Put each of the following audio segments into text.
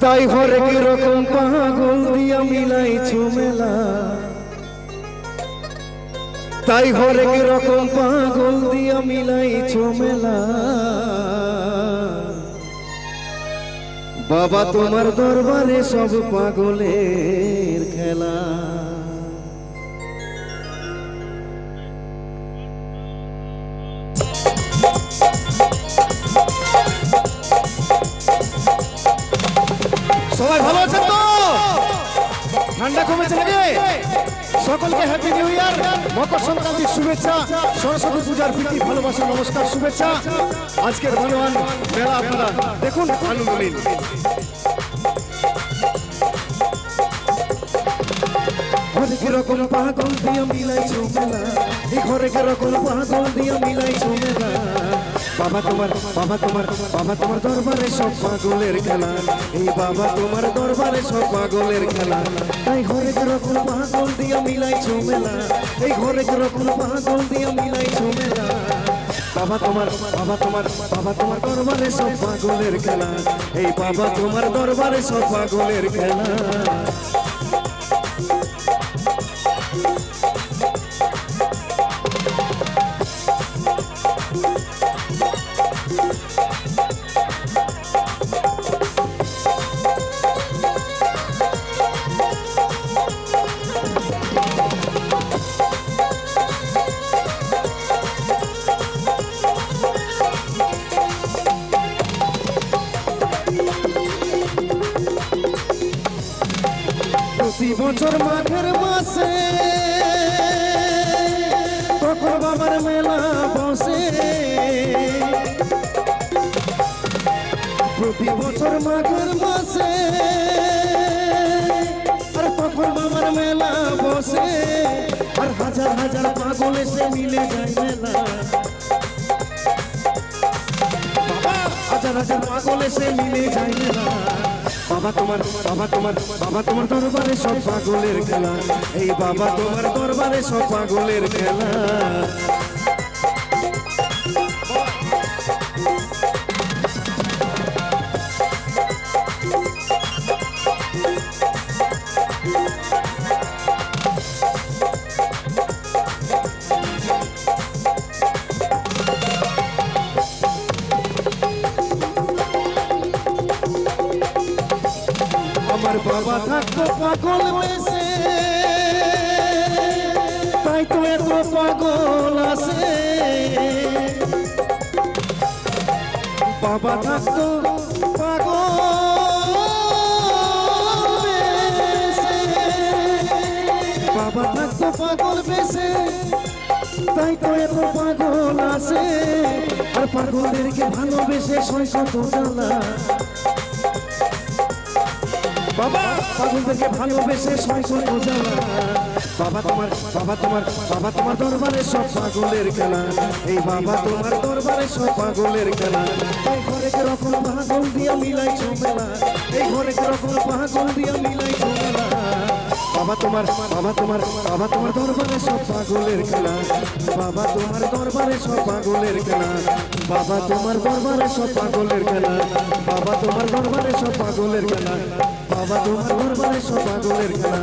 তাই হরেক রকম পাগল দিয়া মিলাইছো মেলা, তাই হরেক রকম পাগল দিয়া মিলাইছো মেলা। বাবা তোমার দরবারে সব পাগলের খেলা। সবাই ভালো আছেন তো? ঠান্ডা কমেছে নাকি? সকলকে হ্যাপি নিউ ইয়ার, মকর সংক্রান্তির শুভেচ্ছা, সরস্বতী পূজার প্রীতি ভালোবাসা নমস্কার শুভেচ্ছা। আজকের ভগবান মেলা আপনারা দেখুন, আনন্দ নিন। হরেক রকম পাগল দিয়া মিলাইছো মেলা, এই হরেক রকম পাগল দিয়া মিলাইছো মেলা। বাবা তোমার দরবারে সব পাগলের খেলা, এই বাবা তোমার দরবারে সব পাগলের খেলা। তাই হরেক রকম পাগল দিয়া মিলাইছো মেলা, এই হরেক রকম পাগল দিয়া মিলাইছো মেলা। বাবা তোমার দরবারে সব পাগলের খেলা, এই বাবা তোমার দরবারে সব পাগলের খেলা। প্রতি বছর মাঘের মাসে তখন বাবার মেলা বসে, প্রতি বছর মাঘের মাসে আর তখন বাবার মেলা বসে, আর হাজার হাজার পাগল এসে মিলে যায় মেলা। হাজার হাজার পাগল এসে মিলে যায় মেলা। বাবা তোমার দরবারে সব পাগলের খেলা, এই বাবা তোমার দরবারে সব পাগলের খেলা। আমার বাবা থাকতো পাগল বেশে, তাই তো এত পাগল আছে। বাবা থাকতো পাগল বেশে, বাবা থাকতো পাগল বেশে, তাই তো এত পাগল আছে। আর পাগলদেরকে ভালোবেসে সয় কত জ্বালা। বাবা পাগলদেরকে ভালোবেসে সয় কত জ্বালা। বাবা তোমার দরবারে সব পাগলের খেলা, এই বাবা তোমার দরবারে সব পাগলের খেলা। এই হরেক রকম পাগল দিয়া মিলাইছো মেলা, এই হরেক রকম পাগল দিয়া মিলাইছো মেলা। বাবা তোমার দরবারে সব পাগলের খেলা, বাবা তোমার দরবারে সব পাগলের খেলা। বাবা তোমার দরবারে সব পাগলের খেলা, বাবা তোমার দরবারে সব পাগলের খেলা। বাবা তোমার দরবারে সব পাগলের খেলা,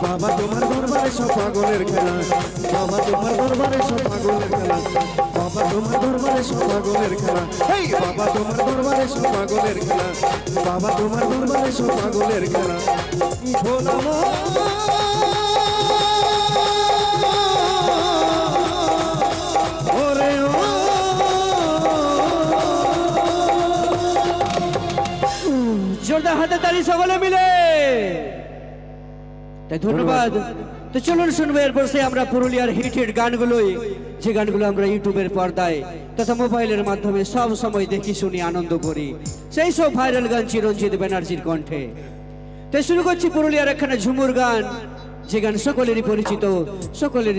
বাবা তোমার দরবারে সব পাগলের খেলা। বাবা তোমার দরবারে সব পাগলের খেলা, বাবা তোমার দরবারে সব পাগলের খেলা। এই বাবা তোমার দরবারে সব পাগলের খেলা, বাবা তোমার দরবারে সব পাগলের খেলা। ভোলা জোরদার হাতে তালি সকলে মিলে। তাই ধন্যবাদ। তো চলুন শুনবো এরপর সে আমরা পুরুলিয়ার হিট হিট গানগুলোই, যে গানগুলো আমরা ইউটিউবের পর্দায় তথা মোবাইলের মাধ্যমে সব সময় দেখি শুনি আনন্দ করি, সেই সব ভাইরাল গান চিরঞ্জিত ব্যানার্জির কণ্ঠে। তাই শুরু করছি পুরুলিয়ার একখানা ঝুমুর গান, যে গান সকলেরই পরিচিত, সকলেরই